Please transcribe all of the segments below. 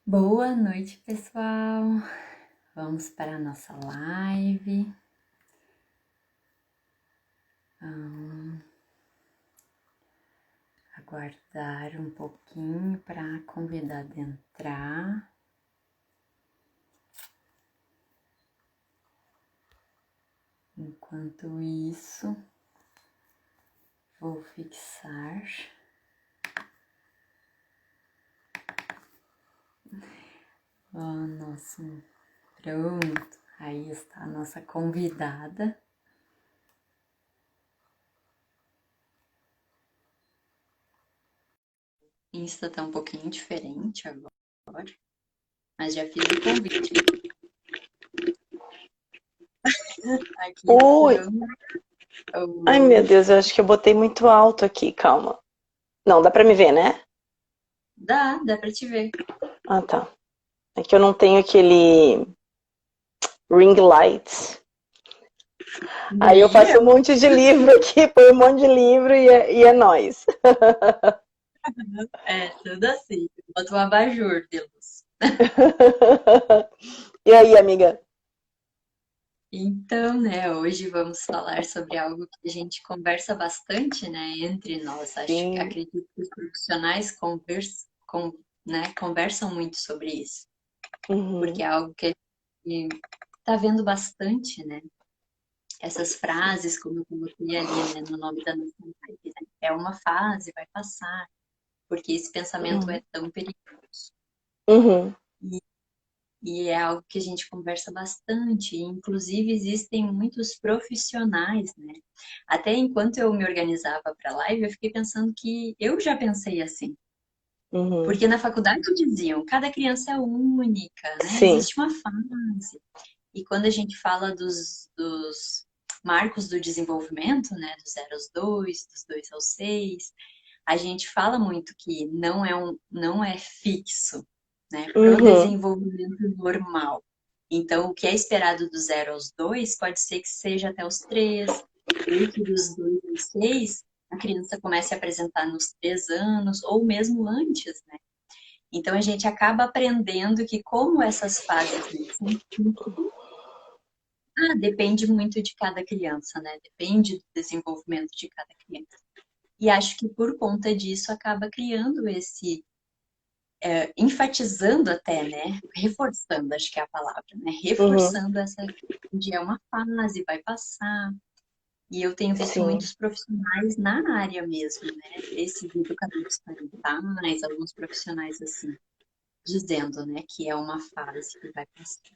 Boa noite, pessoal. Vamos para a nossa live. Aguardar um pouquinho para a convidada entrar. Enquanto isso, vou fixar o nosso. Pronto, aí está a nossa convidada. Insta tá um pouquinho diferente agora, mas já fiz o convite. Aqui Oi! Ai, meu Oi. Deus, eu acho que eu botei muito alto aqui, calma. Não, dá pra me ver, né? Dá pra te ver. Ah, tá. É que eu não tenho aquele ring light. Aí eu Nem faço um eu. monte de livro aqui, põe um monte de livro e é nóis. É, tudo assim. Bota um abajur de luz. E aí, amiga? Então, né, hoje vamos falar sobre algo que a gente conversa bastante, né, entre nós. Sim. Acredito que os profissionais conversam muito sobre isso, porque Uhum, é algo que a gente tá vendo bastante, né? Essas frases, como eu coloquei ali, né, no nome da nossa live, né? É uma fase, vai passar, porque esse pensamento é uhum, tão perigoso. uhum, E é algo que a gente conversa bastante, inclusive existem muitos profissionais, né? Até enquanto eu me organizava para a live, eu fiquei pensando que eu já pensei assim. uhum. Porque na faculdade diziam, cada criança é única, né? Sim. Existe uma fase. E quando a gente fala dos marcos do desenvolvimento, né? Do 0 aos 2, dos 2 aos 6, a gente fala muito que não é fixo, né, para o Uhum, desenvolvimento normal. Então, o que é esperado do 0 aos 2 pode ser que seja até os 3, ou que dos 2 aos 6 a criança comece a apresentar nos 3 anos, ou mesmo antes, né? Então, a gente acaba aprendendo que como essas fases, né, depende muito de cada criança, né? Depende do desenvolvimento de cada criança. E acho que por conta disso acaba criando enfatizando até, né? Reforçando, acho que é a palavra, né? uhum. Reforçando essa de é uma fase, vai passar. E eu tenho visto Sim. muitos profissionais na área mesmo, né? Esses educadores parentais, alguns profissionais assim, dizendo, né, que é uma fase que vai passar.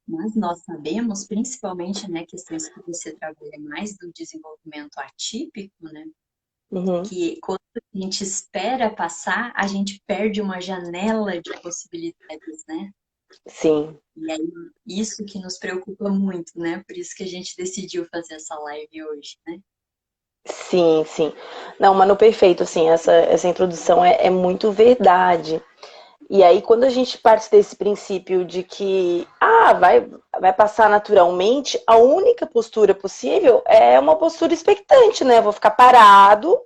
Mas nós sabemos, principalmente, né, questões que você trabalha mais do desenvolvimento atípico, né? Uhum. Que quando a gente espera passar, a gente perde uma janela de possibilidades, né? Sim. E aí, isso que nos preocupa muito, né? Por isso que a gente decidiu fazer essa live hoje, né? Sim, sim. Não, mas no perfeito, assim, essa introdução é muito verdade. E aí, quando a gente parte desse princípio de que vai passar naturalmente, a única postura possível é uma postura expectante, né? Eu vou ficar parado,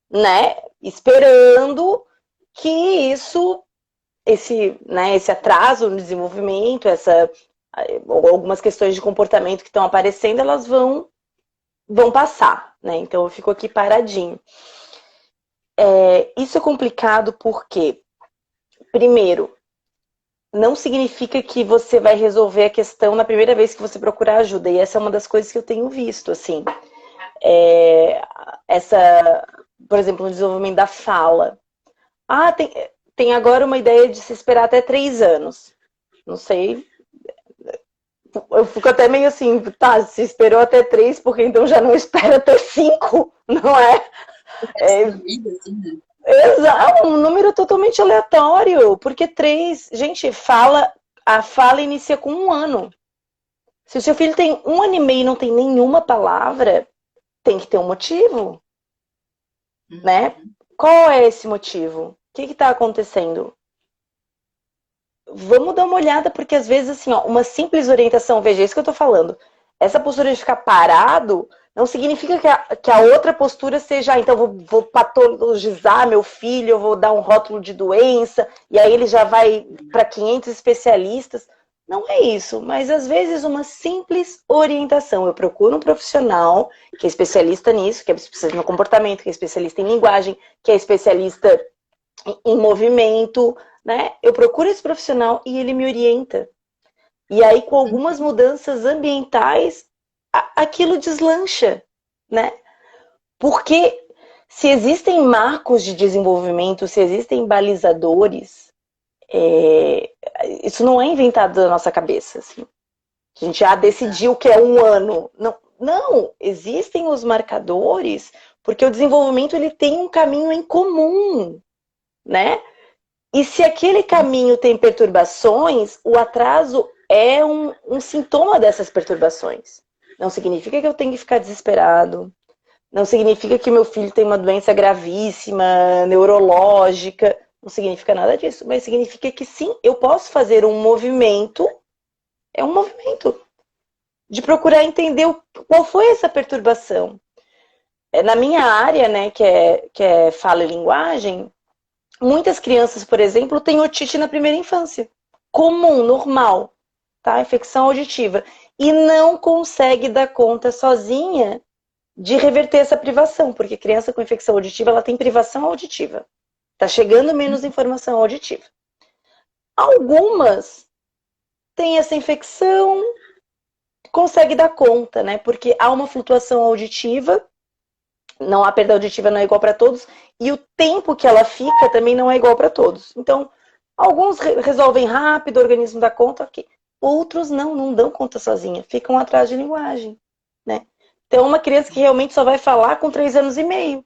né? Esperando que esse atraso no desenvolvimento, ou algumas questões de comportamento que estão aparecendo, elas vão passar, né? Então eu fico aqui paradinho. Isso é complicado porque, primeiro, não significa que você vai resolver a questão na primeira vez que você procurar ajuda. E essa é uma das coisas que eu tenho visto, assim. É, essa, por exemplo, no desenvolvimento da fala. Tem agora uma ideia de se esperar até 3 anos. Não sei. Eu fico até meio assim, tá, se esperou até 3, porque então já não espera até 5, não é? O resto É, da vida, assim, né? é um número totalmente aleatório, porque 3, gente, a fala inicia com 1 ano. Se o seu filho tem 1 ano e meio e não tem nenhuma palavra, tem que ter um motivo, né? Uhum. Qual é esse motivo? O que está acontecendo? Vamos dar uma olhada, porque às vezes, assim, ó, uma simples orientação, veja, é isso que eu tô falando. Essa postura de ficar parado Não significa que a outra postura seja, então vou patologizar meu filho, eu vou dar um rótulo de doença, e aí ele já vai para 500 especialistas. Não é isso, mas às vezes uma simples orientação. Eu procuro um profissional que é especialista nisso, que é especialista no comportamento, que é especialista em linguagem, que é especialista em movimento, né? Eu procuro esse profissional e ele me orienta. E aí, com algumas mudanças ambientais, aquilo deslancha, né? Porque se existem marcos de desenvolvimento, se existem balizadores, isso não é inventado da nossa cabeça. Assim. A gente já decidiu que é um ano. Não, não, existem os marcadores, porque o desenvolvimento ele tem um caminho em comum, né? E se aquele caminho tem perturbações, o atraso é um sintoma dessas perturbações. Não significa que eu tenho que ficar desesperado. Não significa que meu filho tem uma doença gravíssima, neurológica. Não significa nada disso. Mas significa que sim, eu posso fazer um movimento. É um movimento de procurar entender qual foi essa perturbação. Na minha área, né, que é fala e linguagem, muitas crianças, por exemplo, têm otite na primeira infância. Comum, normal, tá? Infecção auditiva. E não consegue dar conta sozinha de reverter essa privação, porque criança com infecção auditiva, ela tem privação auditiva. Tá chegando menos informação auditiva. Algumas têm essa infecção, consegue dar conta, né? Porque há uma flutuação auditiva, não há perda auditiva, não é igual para todos, e o tempo que ela fica também não é igual para todos. Então, alguns resolvem rápido, o organismo dá conta, ok. Outros não dão conta sozinha, ficam atrás de linguagem, né? Então, uma criança que realmente só vai falar com 3 anos e meio,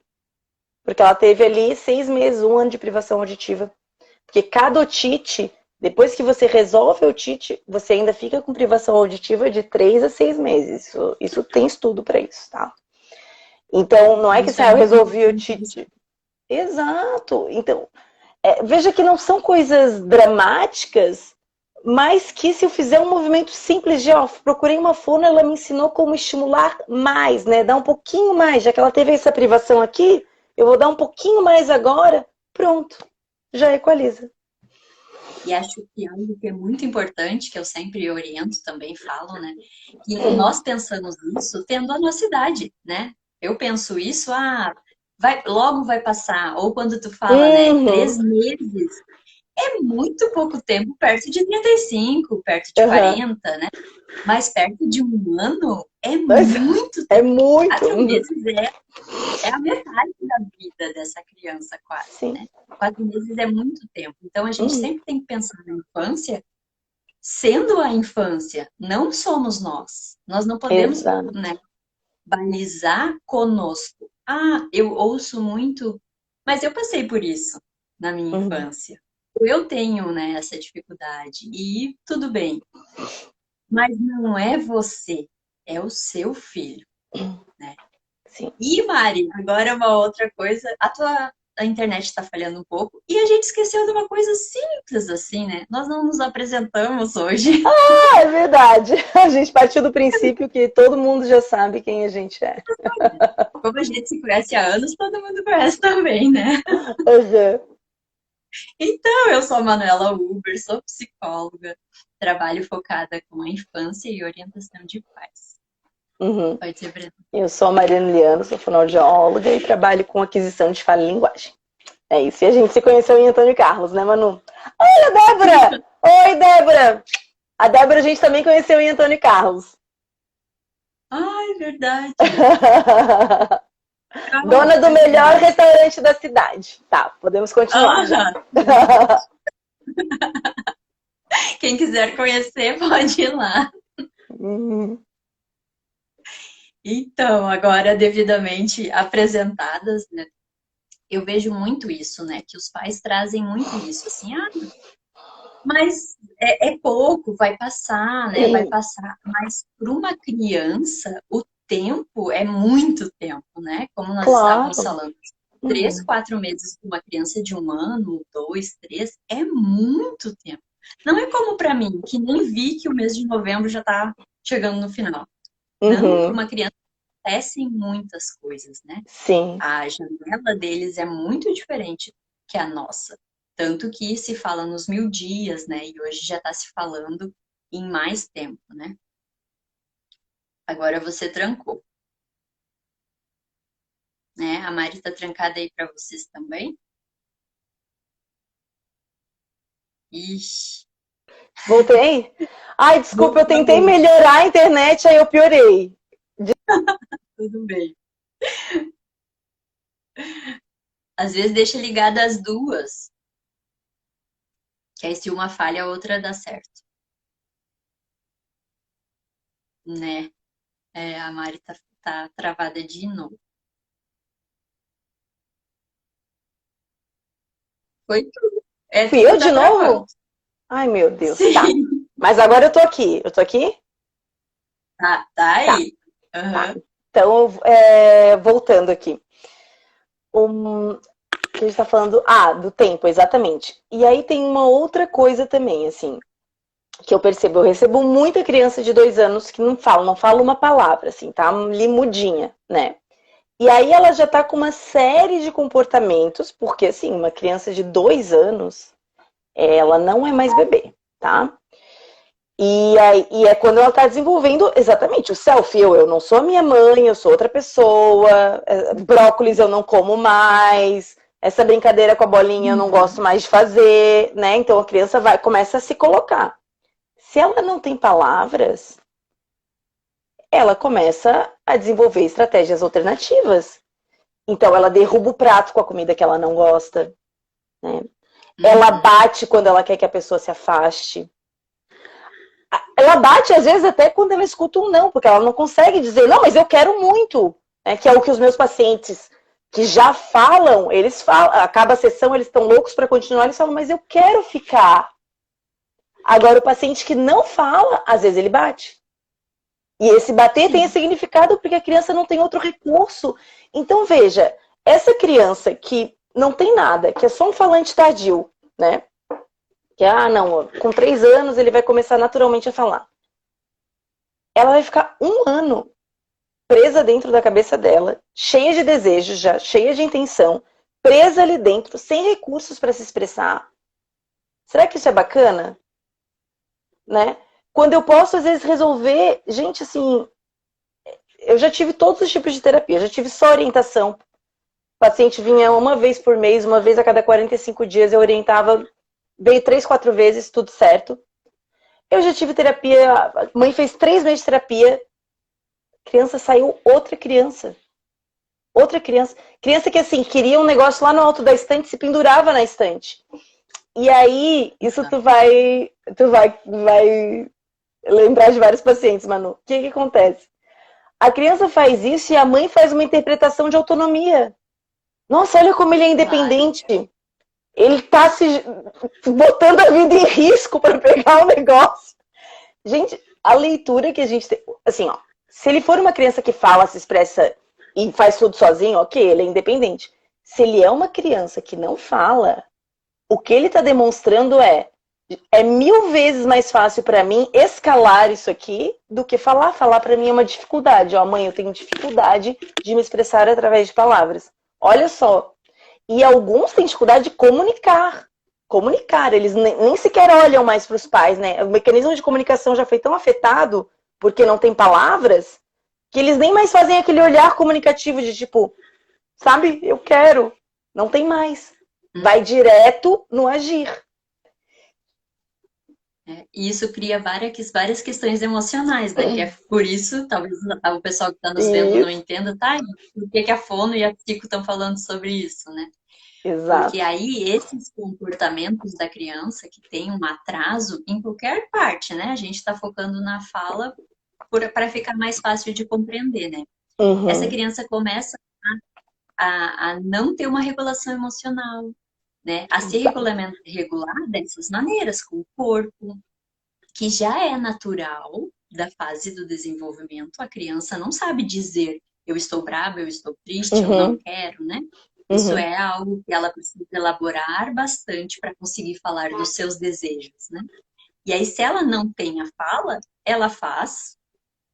porque ela teve ali 6 meses, 1 ano de privação auditiva. Porque cada otite, depois que você resolve a otite, você ainda fica com privação auditiva de 3 a 6 meses. Isso tem estudo para isso, tá? Então, não é que eu resolvi otite. Exato. Então, veja que não são coisas dramáticas, mas que se eu fizer um movimento simples de, procurei uma fono, ela me ensinou como estimular mais, né? Dar um pouquinho mais, já que ela teve essa privação aqui, eu vou dar um pouquinho mais agora, pronto, já equaliza. E acho que algo que é muito importante, que eu sempre oriento, também falo, né? Que nós pensamos isso tendo a nossa idade, né? Eu penso isso, logo vai passar. Ou quando tu fala, né, 3 meses, é muito pouco tempo, perto de 35, perto de 40, né? Mas perto de 1 ano é muito tempo. É muito. 4 meses é a metade da vida dessa criança, quase, Sim. né? 4 meses é muito tempo. Então, a gente sempre tem que pensar na infância sendo a infância. Não somos nós. Nós não podemos, né, balizar conosco. Eu ouço muito, mas eu passei por isso na minha infância. Eu tenho, né, essa dificuldade. E tudo bem. Mas não é você, é o seu filho, né? Sim. E, Mari, agora uma outra coisa. A internet está falhando um pouco e a gente esqueceu de uma coisa simples assim, né? Nós não nos apresentamos hoje. É verdade. A gente partiu do princípio que todo mundo já sabe quem a gente é. Como a gente se conhece há anos, todo mundo conhece também, né? Então, eu sou a Manuela Uber, sou psicóloga, trabalho focada com a infância e orientação de pais. Pode ser, Brenda. Eu sou a Mariana Liano, sou fonoaudióloga e trabalho com aquisição de fala e linguagem. É isso. E a gente se conheceu em Antônio Carlos, né, Manu? Olha, Débora! Oi, Débora! A Débora a gente também conheceu em Antônio Carlos. Ai, verdade. Dona do melhor restaurante da cidade. Tá, podemos continuar já. Quem quiser conhecer, pode ir lá. Então, agora devidamente apresentadas, né? Eu vejo muito isso, né? Que os pais trazem muito isso, assim, mas é pouco, vai passar, né? Vai passar. Mas para uma criança, o tempo é muito tempo, né? Como nós estávamos falando. 3, 4 meses para uma criança de 1 ano, 2, 3, é muito tempo. Não é como para mim, que nem vi que o mês de novembro já está chegando no final. Não, para uma criança acontecem muitas coisas, né? Sim. A janela deles é muito diferente que a nossa. Tanto que se fala nos 1000 dias, né? E hoje já está se falando em mais tempo, né? Agora você trancou, né? A Mari está trancada aí para vocês também? Ixi, Voltei? Ai, desculpa, eu tentei voltou. melhorar a internet, aí eu piorei. Tudo bem. Às vezes deixa ligada as duas, que aí se uma falha, a outra dá certo, né? É, a Mari tá travada de novo. Foi tudo. É, Fui tu eu de tá travando. novo? Ai, meu Deus. Tá. Sim. Mas agora eu tô aqui. Eu tô aqui? Tá Tá, aí. tá. Aham. Então, voltando aqui. Que a gente tá falando. Ah, do tempo, exatamente. E aí tem uma outra coisa também, assim, que eu percebo. Eu recebo muita criança de 2 anos que não fala uma palavra, assim, tá limudinha, né? E aí ela já tá com uma série de comportamentos, porque assim, uma criança de 2 anos, ela não é mais bebê, tá? E é quando ela tá desenvolvendo exatamente o self. Eu não sou a minha mãe, eu sou outra pessoa. Brócolis eu não como mais. Essa brincadeira com a bolinha eu não gosto Uhum. mais de fazer, né? Então a criança começa a se colocar. Se ela não tem palavras, ela começa a desenvolver estratégias alternativas. Então ela derruba o prato com a comida que ela não gosta, né? Ela Uhum. bate quando ela quer que a pessoa se afaste. Ela bate, às vezes, até quando ela escuta um não, porque ela não consegue dizer, não, mas eu quero muito. Né? Que é o que os meus pacientes que já falam, eles falam, acaba a sessão, eles estão loucos para continuar, eles falam, mas eu quero ficar. Agora, o paciente que não fala, às vezes ele bate. E esse bater tem esse Sim. significado porque a criança não tem outro recurso. Então, veja, essa criança que não tem nada, que é só um falante tardio, né? Que, não, com 3 anos ele vai começar naturalmente a falar. Ela vai ficar 1 ano presa dentro da cabeça dela, cheia de desejos já, cheia de intenção, presa ali dentro, sem recursos para se expressar. Será que isso é bacana? Né? Quando eu posso, às vezes, resolver. Gente, assim, eu já tive todos os tipos de terapia, já tive só orientação. O paciente vinha uma vez por mês, uma vez a cada 45 dias, eu orientava, veio 3, 4 vezes, tudo certo. Eu já tive terapia, a mãe fez 3 meses de terapia, criança saiu outra criança. Outra criança. Criança que, assim, queria um negócio lá no alto da estante, se pendurava na estante. E aí, isso tu vai lembrar de vários pacientes, Manu. O que acontece? A criança faz isso e a mãe faz uma interpretação de autonomia. Nossa, olha como ele é Claro. independente. Ele tá se botando a vida em risco para pegar o negócio. Gente, a leitura que a gente tem. Assim, ó. Se ele for uma criança que fala, se expressa e faz tudo sozinho, ok, ele é independente. Se ele é uma criança que não fala, o que ele está demonstrando é 1000 vezes mais fácil para mim escalar isso aqui do que falar. Falar para mim é uma dificuldade. Ó, mãe, eu tenho dificuldade de me expressar através de palavras. Olha só. E alguns têm dificuldade de comunicar. Comunicar. Eles nem sequer olham mais para os pais, né? O mecanismo de comunicação já foi tão afetado porque não tem palavras que eles nem mais fazem aquele olhar comunicativo de tipo, sabe, eu quero. Não tem mais. Vai direto no agir. E isso cria várias questões emocionais, né? Que é por isso, talvez o pessoal que está nos vendo não Isso. entenda, tá? E por que que a Fono e a Psico estão falando sobre isso, né? Porque Exato. aí esses comportamentos da criança que tem um atraso em qualquer parte, né? A gente está focando na fala para ficar mais fácil de compreender, né? Essa Uhum. criança começa a não ter uma regulação emocional, né? A se regular dessas maneiras, com o corpo, que já é natural da fase do desenvolvimento. A criança não sabe dizer eu estou brava, eu estou triste, eu não Uhum. quero, né? Isso Uhum. é algo que ela precisa elaborar bastante para conseguir falar dos seus desejos, né? E aí, se ela não tem a fala, ela faz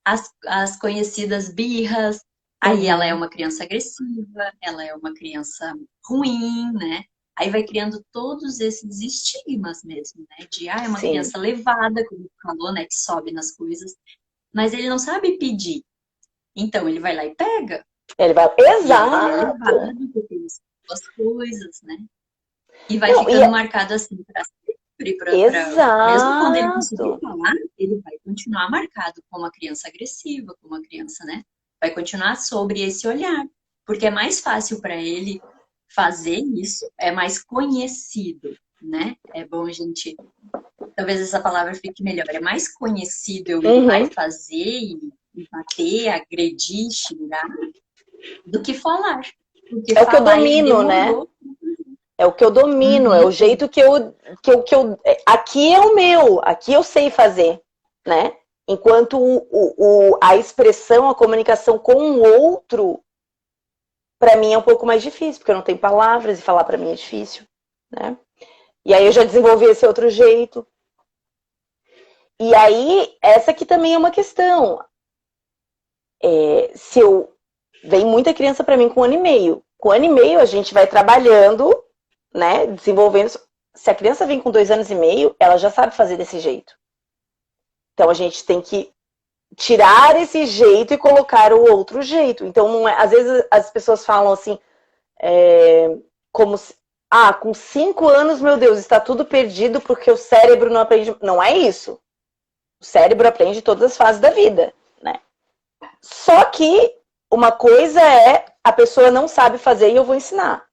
as conhecidas birras, Aí ela é Uhum. uma criança agressiva, ela é uma criança ruim, né? Aí vai criando todos esses estigmas mesmo, né? De, é uma Sim. criança levada, como tu falou, né? Que sobe nas coisas, mas ele não sabe pedir. Então ele vai lá e pega. Ele vai. E aí ele é Exato! levado por as coisas, né? E vai Não, ficando marcado assim para sempre, mesmo quando ele conseguir exato! falar, ele vai continuar marcado como uma criança agressiva, como uma criança, né? Vai continuar sobre esse olhar, porque é mais fácil para ele fazer isso, é mais conhecido, né? É bom a gente, talvez essa palavra fique melhor, é mais conhecido eu ir lá Uhum. e fazer e bater, agredir, xingar, do que falar. Porque É o que eu falar ele domino, né? demorou. É o que eu domino, é o Uhum, jeito que eu. Aqui é o meu, aqui eu sei fazer, né? Enquanto a expressão, a comunicação com o outro, para mim é um pouco mais difícil, porque eu não tenho palavras e falar para mim é difícil, né? E aí eu já desenvolvi esse outro jeito. E aí, essa aqui também é uma questão. Se eu. Vem muita criança para mim com 1 ano e meio. Com 1 ano e meio a gente vai trabalhando, né? Desenvolvendo. Se a criança vem com 2 anos e meio, ela já sabe fazer desse jeito. Então a gente tem que tirar esse jeito e colocar o outro jeito. Então, não é, às vezes as pessoas falam assim, como se, com 5 anos, meu Deus, está tudo perdido porque o cérebro não aprende. Não é isso. O cérebro aprende todas as fases da vida, né? Só que uma coisa é a pessoa não sabe fazer e eu vou ensinar.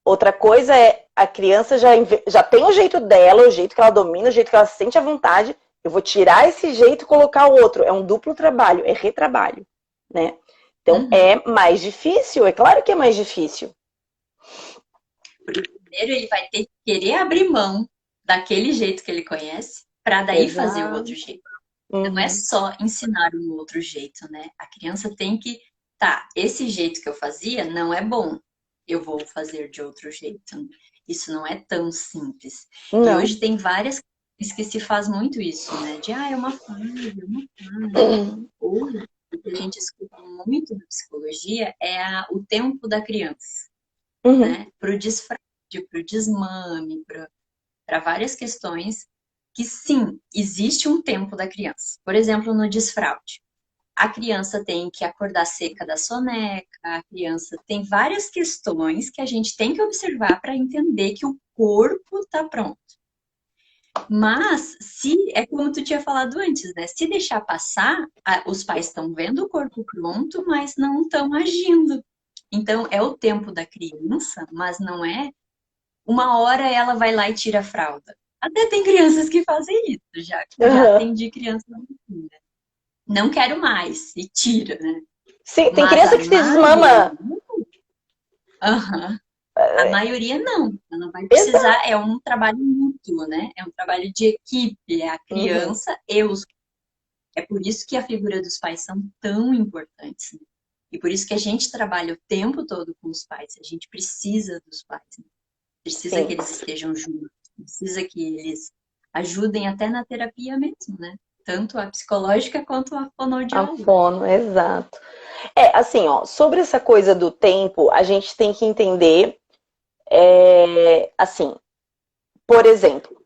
Outra coisa é a criança já tem o jeito dela, o jeito que ela domina, o jeito que ela se sente à vontade. Eu vou tirar esse jeito e colocar o outro. É um duplo trabalho, é retrabalho, né? Então uhum. é mais difícil, é claro que é mais difícil. Porque primeiro ele vai ter que querer abrir mão daquele jeito que ele conhece para daí fazer o outro Exato. jeito. Não é Uhum. só ensinar um outro jeito, né? A criança tem que, esse jeito que eu fazia não é bom. Eu vou fazer de outro jeito. Isso não é tão simples. E Não. hoje tem várias coisas que se faz muito isso, né? De, é uma fase, é uma fase. Uhum. Ou o que a gente escuta muito na psicologia é o tempo da criança, Uhum. né? Para o desfraude, para o desmame, para várias questões que sim, existe um tempo da criança. Por exemplo, no desfraude. A criança tem que acordar seca da soneca, a criança tem várias questões que a gente tem que observar para entender que o corpo está pronto. Mas, se é como tu tinha falado antes, né? Se deixar passar, os pais estão vendo o corpo pronto, mas não estão agindo. Então, é o tempo da criança, mas não é uma hora ela vai lá e tira a fralda. Até tem crianças que fazem isso, já Uhum. atendi criança assim, né? Não quero mais, e tira, né? Sim, tem Mas criança a que se maioria, desmama. aham, a maioria não. Ela vai Exato. precisar, é um trabalho mútuo, né? É um trabalho de equipe, é a Uhum. criança e os. É por isso que a figura dos pais são tão importantes, né? E por isso que a gente trabalha o tempo todo com os pais. A gente precisa dos pais, né? Precisa que Sim. eles estejam juntos, precisa que eles ajudem até na terapia mesmo, né? Tanto a psicológica quanto a A fonoaudióloga. fono, exato. Assim, ó, sobre essa coisa do tempo, a gente tem que entender, assim, por exemplo,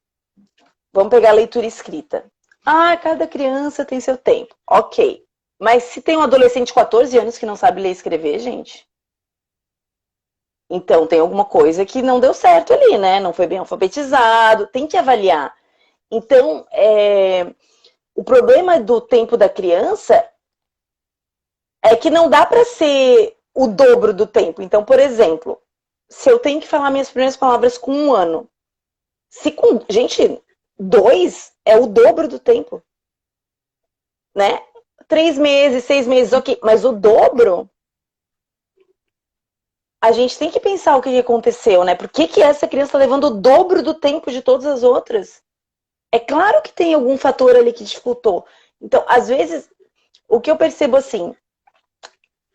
vamos pegar a leitura escrita. Cada criança tem seu tempo. Ok. Mas se tem um adolescente de 14 anos que não sabe ler e escrever, gente, então tem alguma coisa que não deu certo ali, né? Não foi bem alfabetizado, tem que avaliar. Então, o problema do tempo da criança é que não dá para ser o dobro do tempo. Então, por exemplo, se eu tenho que falar minhas primeiras palavras com 1 ano, se com. Gente, 2 é o dobro do tempo, né? 3 meses, 6 meses, ok. Mas o dobro, a gente tem que pensar o que aconteceu, né? Por que essa criança está levando o dobro do tempo de todas as outras? É claro que tem algum fator ali que dificultou. Então, às vezes, o que eu percebo assim,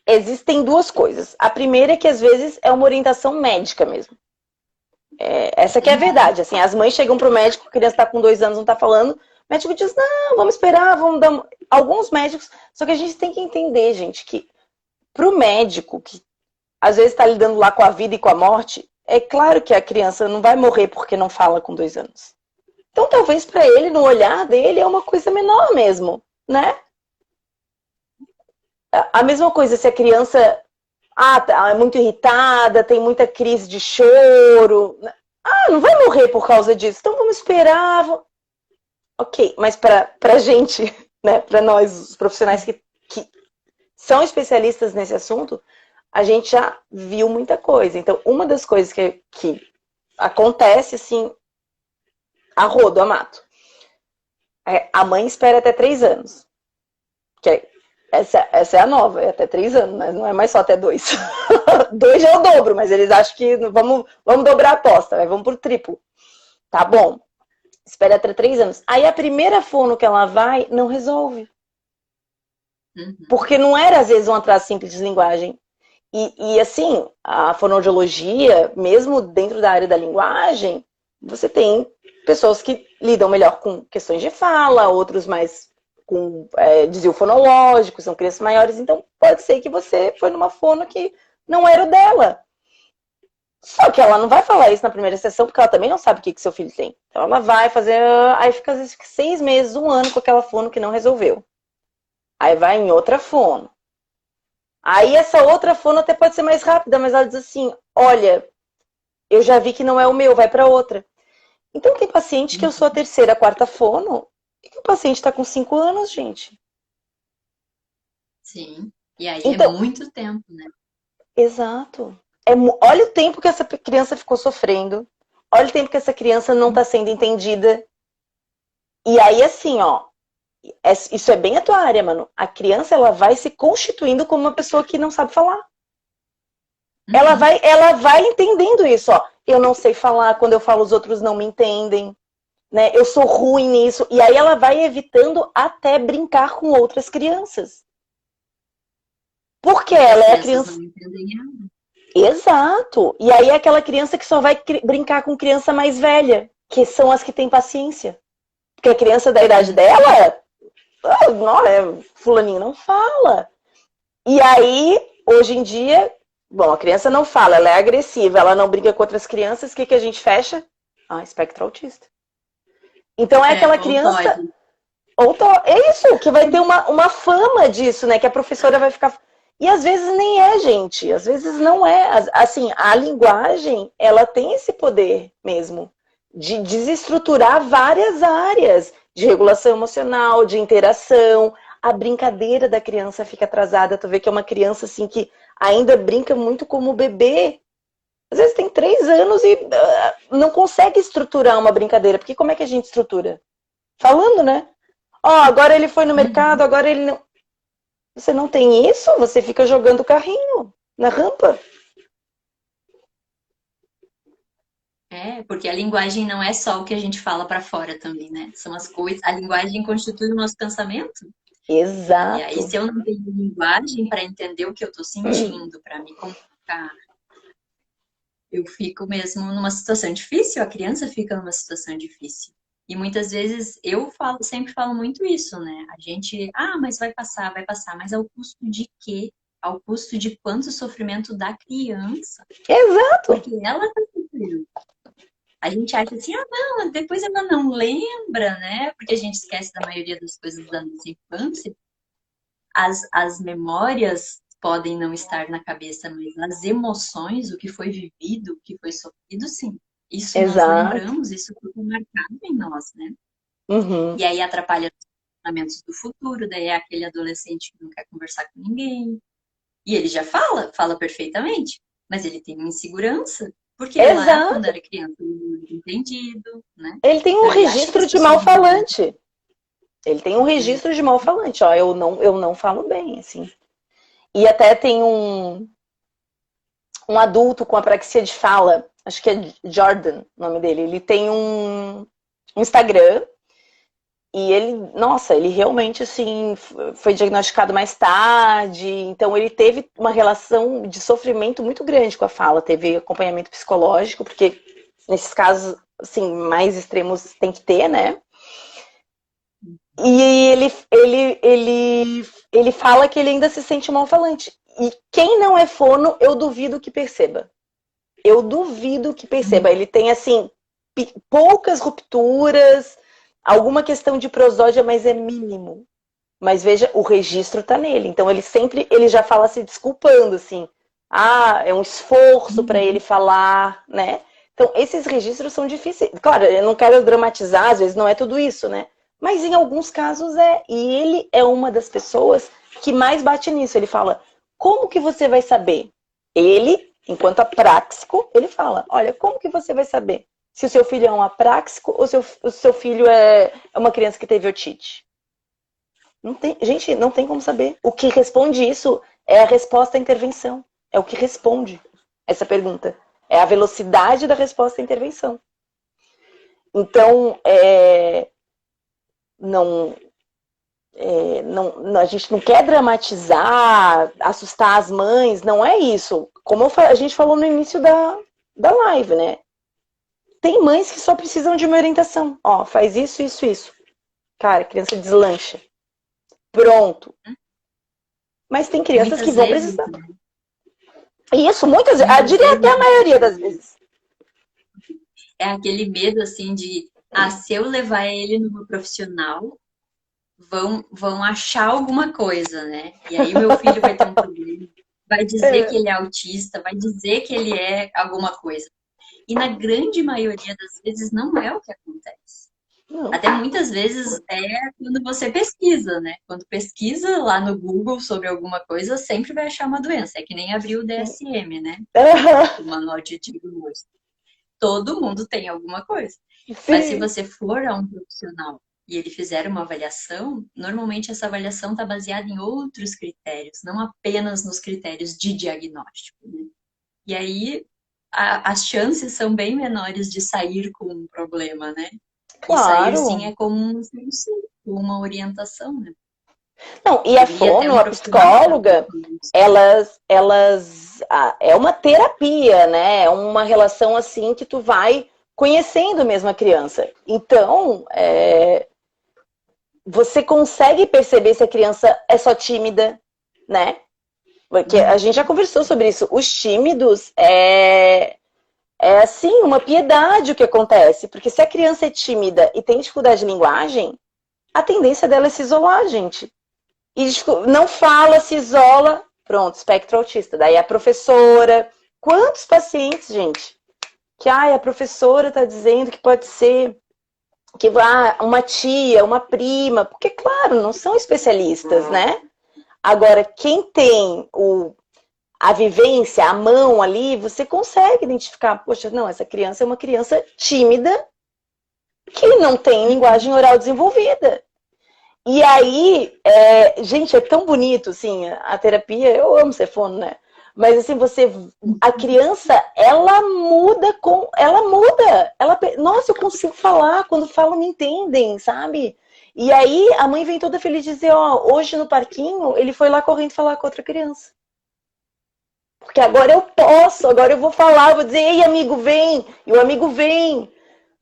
existem duas coisas. A primeira é que às vezes é uma orientação médica mesmo. Essa que é a verdade. Assim, as mães chegam pro médico, a criança está com 2 anos, não está falando, o médico diz, não, vamos esperar, vamos dar. Alguns médicos. Só que a gente tem que entender, gente, que Pro médico, que às vezes está lidando lá com a vida e com a morte, é claro que a criança não vai morrer porque não fala com 2 anos. Então, talvez para ele, no olhar dele, é uma coisa menor mesmo, né? A mesma coisa se a criança é muito irritada, tem muita crise de choro. Não vai morrer por causa disso. Então vamos esperar. Ok, mas pra gente, né, pra nós, os profissionais que são especialistas nesse assunto, a gente já viu muita coisa. Então, uma das coisas que acontece, assim, a rodo, a mato, a mãe espera até 3 anos. Essa é a nova, é até 3 anos, mas não é mais só até 2. 2 já é o dobro, mas eles acham que vamos dobrar a aposta, vamos pro triplo. Tá bom. Espera até 3 anos. Aí a primeira fono que ela vai, não resolve. Porque não era, às vezes, um atraso simples de linguagem. E assim, a fonoaudiologia, mesmo dentro da área da linguagem, você tem pessoas que lidam melhor com questões de fala, outros mais com desvio fonológico, são crianças maiores, então pode ser que você foi numa fono que não era o dela. Só que ela não vai falar isso na primeira sessão, porque ela também não sabe o que seu filho tem. Então ela vai fazer, aí fica às vezes 6 meses, 1 ano com aquela fono que não resolveu. Aí vai em outra fono. Aí essa outra fono até pode ser mais rápida, mas ela diz assim, olha, eu já vi que não é o meu, vai para outra. Então tem paciente que eu sou a terceira, a quarta fono, e o paciente está com 5 anos, gente. Sim, e aí então, é muito tempo, né? Exato. Olha o tempo que essa criança ficou sofrendo, olha o tempo que essa criança não está sendo entendida. E aí, assim, ó, isso é bem a tua área, mano. A criança, ela vai se constituindo como uma pessoa que não sabe falar. Ela vai entendendo isso, ó. Eu não sei falar, quando eu falo os outros não me entendem, né? Eu sou ruim nisso. E aí ela vai evitando até brincar com outras crianças. Porque ela é a criança... Não entendem nada. Exato. E aí é aquela criança que só vai brincar com criança mais velha, que são as que têm paciência. Porque a criança da idade dela, fulaninho não fala. E aí, hoje em dia, bom, a criança não fala, ela é agressiva, ela não briga com outras crianças, o que a gente fecha? Espectro autista. Então é aquela criança... É isso, que vai ter uma fama disso, né? Que a professora vai ficar... E às vezes nem é, gente. Às vezes não é. Assim, a linguagem, ela tem esse poder mesmo de desestruturar várias áreas de regulação emocional, de interação. A brincadeira da criança fica atrasada. Tu vê que é uma criança assim que ainda brinca muito como bebê. Às vezes tem 3 anos e não consegue estruturar uma brincadeira. Porque como é que a gente estrutura? Falando, né? Agora ele foi no mercado, agora ele não... Você não tem isso, você fica jogando o carrinho na rampa. Porque a linguagem não é só o que a gente fala para fora também, né? São as coisas. A linguagem constitui o nosso pensamento. Exato. E aí, se eu não tenho linguagem para entender o que eu estou sentindo, para me comunicar, eu fico mesmo numa situação difícil, a criança fica numa situação difícil. E muitas vezes sempre falo muito isso, né? A gente, mas vai passar, mas ao custo de quê? Ao custo de quanto sofrimento da criança. Exato. Porque ela está sofrendo. A gente acha assim, não, depois ela não lembra, né? Porque a gente esquece da maioria das coisas da nossa infância. As memórias podem não estar na cabeça, mas as emoções, o que foi vivido, o que foi sofrido, sim. Isso Exato. nós lembramos, isso fica marcado em nós, né? Uhum. E aí atrapalha os relacionamentos do futuro, daí é aquele adolescente que não quer conversar com ninguém. E ele já fala perfeitamente, mas ele tem uma insegurança, porque lá, quando era criança, ele não era entendido, né? Ele tem um registro de mal-falante. Ele tem um registro de mal-falante, eu não falo bem, assim. E até tem um adulto com apraxia de fala, acho que é Jordan o nome dele, ele tem um Instagram e ele realmente, assim, foi diagnosticado mais tarde, então ele teve uma relação de sofrimento muito grande com a fala, teve acompanhamento psicológico, porque nesses casos, assim, mais extremos tem que ter, né? E ele fala que ele ainda se sente mal-falante. E quem não é fono, eu duvido que perceba. Eu duvido que perceba. Ele tem, assim, poucas rupturas, alguma questão de prosódia, mas é mínimo. Mas veja, o registro tá nele. Então ele já fala se desculpando, assim. Ah, é um esforço para ele falar, né? Então, esses registros são difíceis. Claro, eu não quero dramatizar, às vezes não é tudo isso, né? Mas em alguns casos é. E ele é uma das pessoas que mais bate nisso. Ele fala, como que você vai saber? Ele, enquanto apráxico, ele fala, olha, como que você vai saber se o seu filho é um apráxico ou se o seu filho é uma criança que teve otite? Não tem, gente, não tem como saber. O que responde isso é a resposta à intervenção. É o que responde essa pergunta. É a velocidade da resposta à intervenção. Então, não, a gente não quer dramatizar, assustar as mães, não é isso. Como a gente falou no início da live, né? Tem mães que só precisam de uma orientação. Ó, faz isso, isso, isso. Cara, a criança deslancha. Pronto. Mas tem crianças que Muitas vão vezes, precisar. Isso, muitas vezes, eu muitas diria até vezes a maioria das vezes. é aquele medo assim de, se eu levar ele numa profissional, vão achar alguma coisa, né? E aí meu filho vai ter um problema, vai dizer que É, ele é autista, vai dizer que ele é alguma coisa. E na grande maioria das vezes não é o que acontece. não. Até muitas vezes é quando você pesquisa, né? Quando pesquisa lá no Google sobre alguma coisa, sempre vai achar uma doença. É que nem abrir o DSM, né? O Manual de Diagnóstico. Todo mundo tem alguma coisa. Mas se Sim. você for a um profissional e ele fizer uma avaliação, normalmente essa avaliação está baseada em outros critérios, não apenas nos critérios de diagnóstico, né? E aí as chances são bem menores de sair com um problema, né? E sair sim Claro. é como um conselho, uma orientação, né? Não, e a Eu ia até fono, um a profissional que trabalha psicóloga, com isso. é uma terapia, né? É uma relação assim que tu vai conhecendo mesmo a criança. Então, você consegue perceber se a criança é só tímida, né? Porque a gente já conversou sobre isso. Os tímidos é assim, uma piedade o que acontece. Porque se a criança é tímida e tem dificuldade de linguagem, a tendência dela é se isolar, gente. E não fala, se isola, pronto, espectro autista. Daí a professora, quantos pacientes, gente, que a professora está dizendo que pode ser que uma tia, uma prima, porque claro, não são especialistas, né? Agora, quem tem a vivência, a mão ali, você consegue identificar, poxa, não, essa criança é uma criança tímida que não tem linguagem oral desenvolvida. E aí, gente, é tão bonito, assim, a terapia, eu amo ser fono, né? Mas assim, a criança, nossa, eu consigo falar, quando falo me entendem, sabe? E aí a mãe vem toda feliz dizer, ó, hoje no parquinho, ele foi lá correndo falar com outra criança. Porque agora eu posso, agora eu vou falar, eu vou dizer, ei, amigo, vem, e o amigo vem.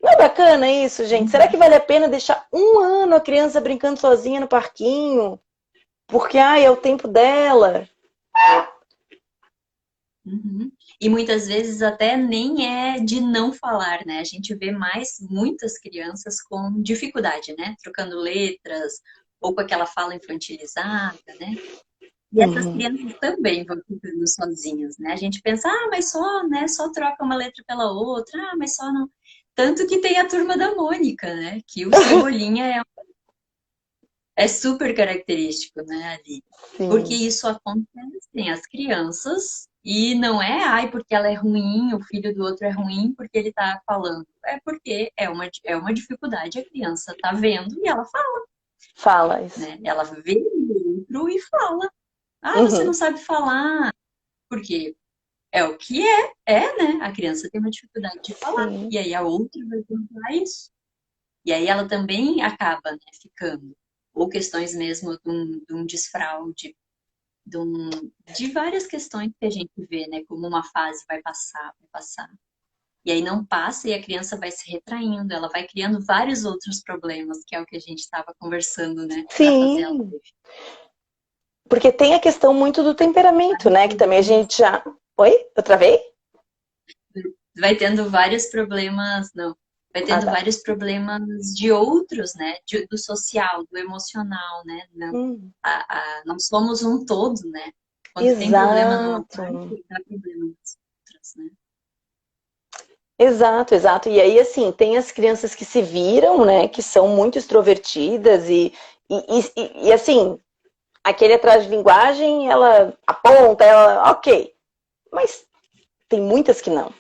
Não é bacana isso, gente? Será que vale a pena deixar um ano a criança brincando sozinha no parquinho? Porque, é o tempo dela. Uhum. E muitas vezes até nem é de não falar, né? A gente vê mais muitas crianças com dificuldade, né? Trocando letras ou com aquela fala infantilizada, né? E essas Uhum. crianças também vão ficando sozinhas, né? A gente pensa, mas só, né? Só troca uma letra pela outra, mas só não. Tanto que tem a turma da Mônica, né? Que o Cebolinha é super característico, né, ali. Porque Sim. isso acontece em as crianças e não é, porque ela é ruim, o filho do outro é ruim porque ele tá falando. É porque é uma dificuldade, a criança tá vendo e ela fala, Fala isso. né? Ela vê o outro e fala. Você não Uhum. sabe falar, porque é o que né? A criança tem uma dificuldade de falar. Sim. E aí a outra vai tentar isso. E aí ela também acaba, né, ficando. Ou questões mesmo de um desfraude, de várias questões que a gente vê, né? Como uma fase vai passar, vai passar. E aí não passa e a criança vai se retraindo, ela vai criando vários outros problemas, que é o que a gente estava conversando, né? Para fazer a Sim. live. Porque tem a questão muito do temperamento, né? Que também a gente já... Oi? Eu travei? Vai tendo vários problemas, não. Vai Ah, tendo tá. vários problemas de outros, né? Do social, do emocional, né? Não, Hum, nós somos um todo, né? Quando tem problema numa exato. parte, dá problema nas outras, né? Exato, exato. E aí, assim, tem as crianças que se viram, né? Que são muito extrovertidas e assim, aquele atrás de linguagem, ela aponta, ela... Ok. Mas tem muitas que não,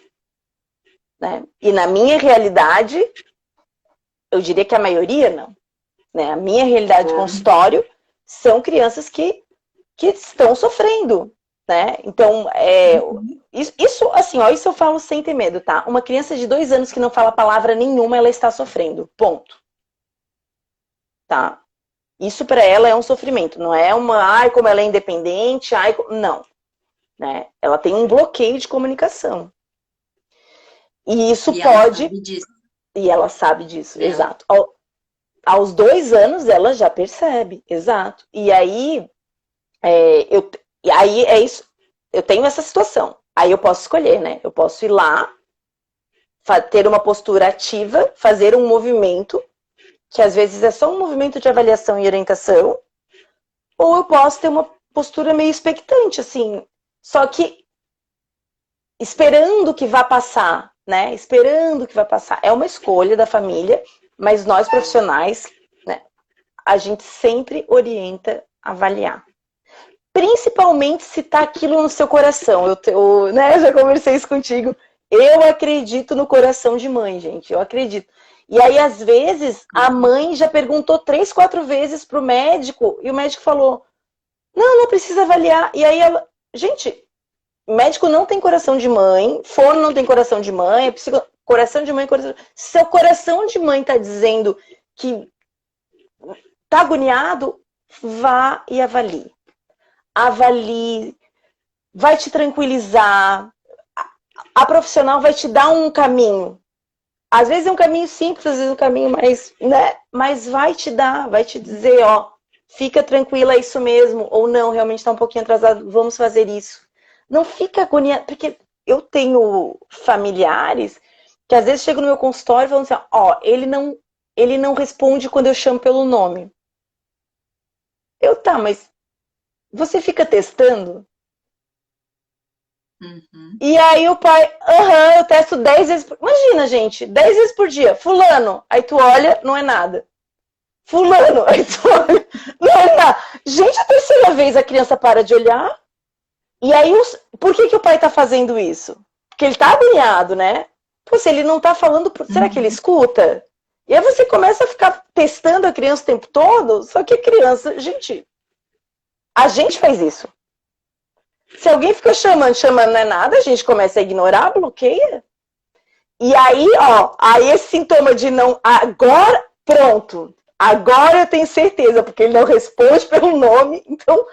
né? E na minha realidade, eu diria que a maioria não. Né? A minha realidade de consultório são crianças que estão sofrendo, né? Então, isso, assim, ó, isso eu falo sem ter medo, tá? Uma criança de 2 anos que não fala palavra nenhuma, ela está sofrendo, ponto. Tá? Isso para ela é um sofrimento, não é uma, ai, como ela é independente, ai, não. Né? Ela tem um bloqueio de comunicação. E isso E ela pode, sabe disso, e ela sabe disso, dela. exato. Aos 2 anos ela já percebe, exato. E aí, e aí é isso, eu tenho essa situação. Aí eu posso escolher, né? Eu posso ir lá, ter uma postura ativa, fazer um movimento, que às vezes é só um movimento de avaliação e orientação, ou eu posso ter uma postura meio expectante, assim, só que esperando que vá passar, né? Esperando que vá passar. É uma escolha da família, mas nós profissionais, né? A gente sempre orienta a avaliar. Principalmente se tá aquilo no seu coração. Né, já conversei isso contigo. Eu acredito no coração de mãe, gente. Eu acredito. E aí, às vezes, a mãe já perguntou 3, 4 vezes pro médico e o médico falou: não, não precisa avaliar. E aí ela. Gente, médico não tem coração de mãe, fono não tem coração de mãe, coração de mãe, coração. Seu coração de mãe tá dizendo que tá agoniado, vá e avalie. Avalie, vai te tranquilizar. A profissional vai te dar um caminho. Às vezes é um caminho simples, às vezes é um caminho mais, né? Mas vai te dar, vai te dizer, ó, fica tranquila, é isso mesmo. Ou não, realmente está um pouquinho atrasado, vamos fazer isso. Não fica agoniado, porque eu tenho familiares que às vezes chegam no meu consultório e falam assim, ó, ele não responde quando eu chamo pelo nome. Tá, mas você fica testando? Uhum. E aí o pai, eu testo 10 vezes por... Imagina, gente, 10 vezes por dia. Fulano, aí tu olha, não é nada. Fulano, aí tu olha, não é nada. Gente, a terceira vez a criança para de olhar. E aí, por que o pai tá fazendo isso? Porque ele tá agoniado, né? Pô, se ele não tá falando, será que ele Uhum. escuta? E aí você começa a ficar testando a criança o tempo todo, só que a criança, gente, a gente faz isso. Se alguém fica chamando, não é nada, a gente começa a ignorar, bloqueia. E aí, ó, aí esse sintoma de não. Agora, pronto. Agora eu tenho certeza, porque ele não responde pelo nome, então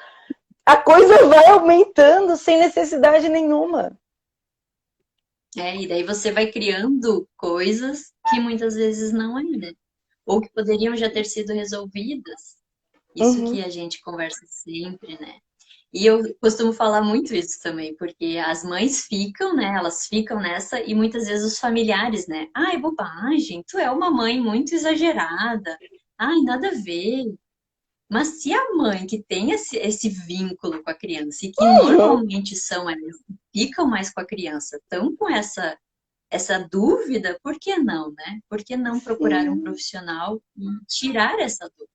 a coisa vai aumentando sem necessidade nenhuma. E daí você vai criando coisas que muitas vezes não é, né? Ou que poderiam já ter sido resolvidas. Isso Uhum. que a gente conversa sempre, né? E eu costumo falar muito isso também, porque as mães ficam, né? Elas ficam nessa e muitas vezes os familiares, né? Ai, bobagem, tu é uma mãe muito exagerada. Ai, nada a ver. Mas se a mãe que tem esse vínculo com a criança e que Uhum. normalmente são elas que ficam mais com a criança, estão com essa dúvida, por que não, né? Por que não procurar um Sim, profissional e tirar essa dúvida?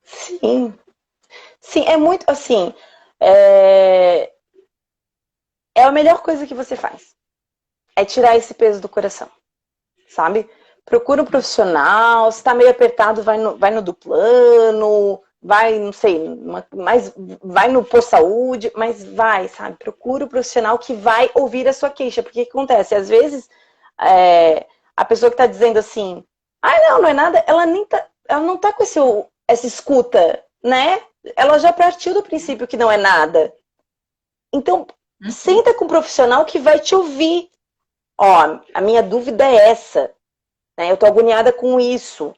sim. Sim, é muito assim. É... é a melhor coisa que você faz. É tirar esse peso do coração, sabe? Procura um profissional, se tá meio apertado, vai no do plano, vai, não sei, mas vai no por saúde, mas vai, sabe? Procura um profissional que vai ouvir a sua queixa, porque o que acontece? Às vezes, a pessoa que tá dizendo assim, não, não é nada, ela não tá com essa escuta, né? Ela já partiu do princípio que não é nada. Então, Uhum. senta com um profissional que vai te ouvir. Ó, a minha dúvida é essa, né? Eu tô agoniada com isso.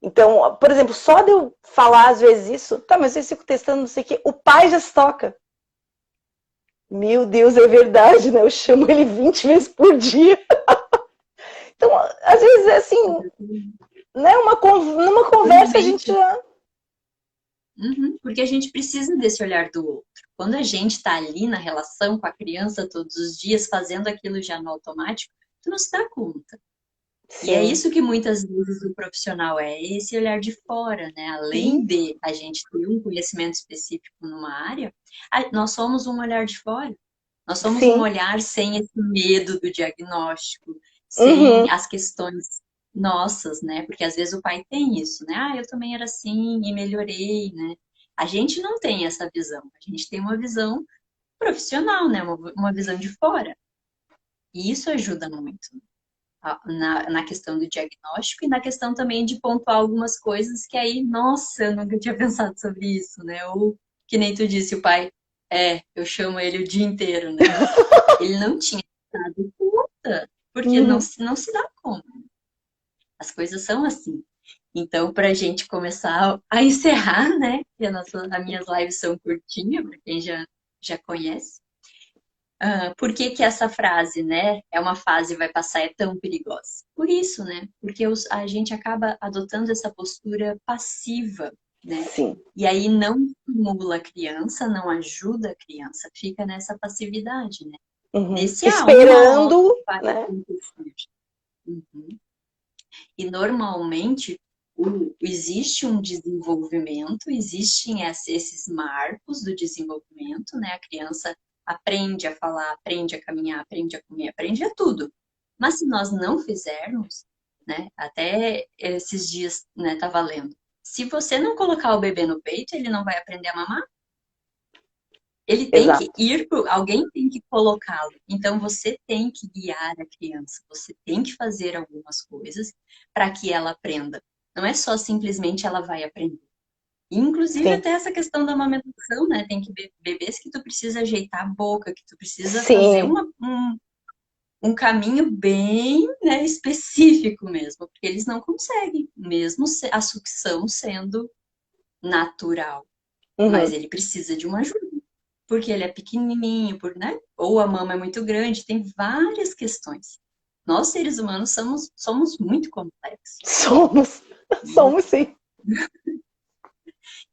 Então, por exemplo, só de eu falar às vezes isso, tá, mas eu fico testando não sei o quê, o pai já se toca. Meu Deus, é verdade, né? Eu chamo ele 20 vezes por dia. Então, às vezes é assim, né? Numa conversa a gente Realmente. já. Uhum, porque a gente precisa desse olhar do outro. Quando a gente está ali na relação com a criança todos os dias, fazendo aquilo já no automático, tu não se dá conta. E é Sim. isso que muitas vezes o profissional é, esse olhar de fora, né? Além Isso. de a gente ter um conhecimento específico numa área, nós somos um olhar de fora. Nós somos um Sim. olhar sem esse medo do diagnóstico, sem Uhum. as questões nossas, né? Porque às vezes o pai tem isso, né? Ah, eu também era assim e melhorei, né? A gente não tem essa visão. A gente tem uma visão profissional, né? Uma visão de fora. E isso ajuda muito na questão do diagnóstico e na questão também de pontuar algumas coisas que aí, nossa, eu nunca tinha pensado sobre isso, né? Ou, que nem tu disse, o pai, eu chamo ele o dia inteiro, né? Ele não tinha dado conta, porque Uhum. não se dá conta. As coisas são assim. Então, para a gente começar a encerrar, né? Que as minhas lives são curtinhas, para quem já conhece. Por que que essa frase, né, é uma fase e vai passar, é tão perigosa? Por isso, né? Porque a gente acaba adotando essa postura passiva, né? Sim. E aí não estimula a criança, não ajuda a criança, fica nessa passividade, né? Uhum. Nesse, uma hora Esperando, vai né? acontecer. Uhum. E normalmente existe um desenvolvimento, existem esses marcos do desenvolvimento, né? A criança aprende a falar, aprende a caminhar, aprende a comer, aprende a tudo. Mas se nós não fizermos, né? Até esses dias, né, tá valendo. Se você não colocar o bebê no peito, ele não vai aprender a mamar. Ele tem que Exato. ir alguém tem que colocá-lo. Então você tem que guiar a criança, você tem que fazer algumas coisas para que ela aprenda. Não é só simplesmente ela vai aprender. Inclusive Sim. até essa questão da amamentação, né? Tem que bebês que tu precisa ajeitar a boca, que tu precisa fazer Sim. um caminho bem, né, específico mesmo, porque eles não conseguem, mesmo a sucção sendo natural. Mas Uhum. ele precisa de uma ajuda porque ele é pequenininho, né? Ou a mama é muito grande, tem várias questões. Nós, seres humanos, somos muito complexos. Somos. Né? Somos sim.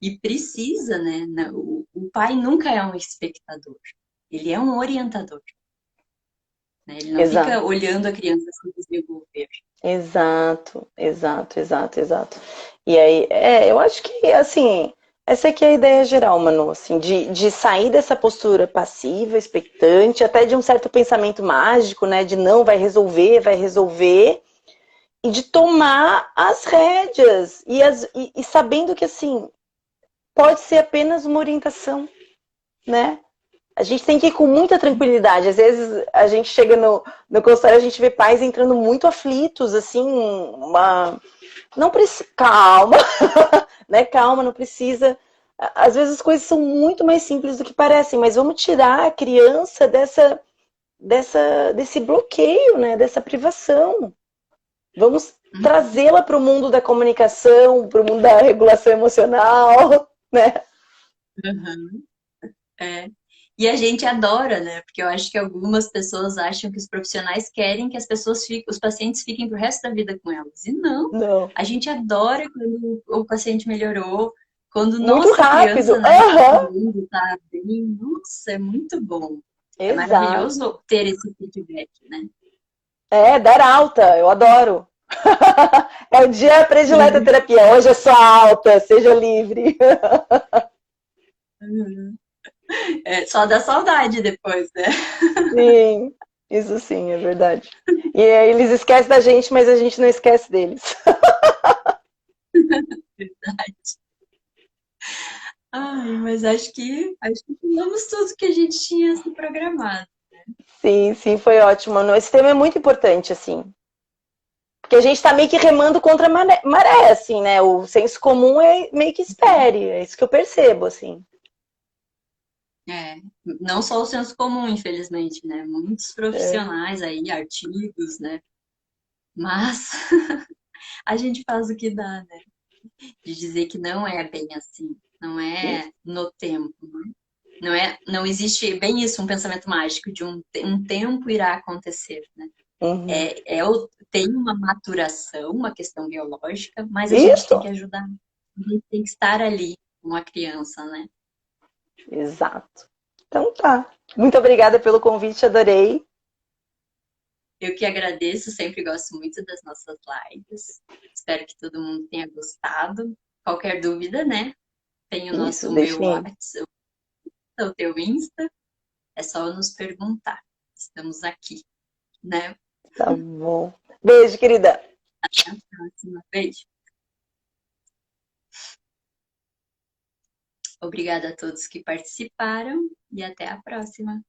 E precisa, né? O pai nunca é um espectador, ele é um orientador. Né? Ele não fica Exato. olhando a criança se desenvolver. Exato, exato, exato, exato. E aí, eu acho que, assim, essa aqui é a ideia geral, Manu, assim, de sair dessa postura passiva, expectante, até de um certo pensamento mágico, né, de não vai resolver, e de tomar as rédeas, e sabendo que, assim, pode ser apenas uma orientação, né? A gente tem que ir com muita tranquilidade. Às vezes a gente chega no consultório, a gente vê pais entrando muito aflitos, assim, não precisa. Calma, né? Calma, não precisa. Às vezes as coisas são muito mais simples do que parecem, mas vamos tirar a criança desse bloqueio, né? Dessa privação. Vamos trazê-la para o mundo da comunicação, para o mundo da regulação emocional, né? Uhum. É. E a gente adora, né? Porque eu acho que algumas pessoas acham que os profissionais querem que as pessoas fiquem, os pacientes fiquem pro resto da vida com elas. E não. Não. A gente adora quando o paciente melhorou, quando Muito nossa criança, rápido. né, tá Aham. falando, tá bem. Nossa, é muito bom. É Exato. maravilhoso ter esse feedback, né? Dar alta, eu adoro. É o dia predileto da Sim. terapia. Hoje é só alta, seja livre. Uhum. É, só dá saudade depois, né? Sim, isso sim, é verdade. E aí eles esquecem da gente, mas a gente não esquece deles. Ai, mas acho que falamos tudo que a gente tinha se programado. Sim, sim, foi ótimo. Esse tema é muito importante, assim. Porque a gente tá meio que remando contra a maré, assim, né? O senso comum é meio que espere. É isso que eu percebo, assim. É, não só o senso comum, infelizmente, né? Muitos É. profissionais aí, artigos, né? Mas a gente faz o que dá, né? de dizer que não é bem assim, não Isso. é no tempo, né? Não existe bem isso, um pensamento mágico de um tempo irá acontecer, né? Uhum. Tem uma maturação, uma questão biológica, mas a gente tem que Isso. ajudar, a gente tem que estar ali com a criança, né? Exato. Então tá. Muito obrigada pelo convite, adorei. Eu que agradeço, sempre gosto muito das nossas lives. Espero que todo mundo tenha gostado. Qualquer dúvida, né? Tem Isso, o meu deixe. WhatsApp, o teu Insta, é só nos perguntar. Estamos aqui, né? Tá bom. Beijo, querida. Até a próxima. Beijo. Obrigada a todos que participaram e até a próxima.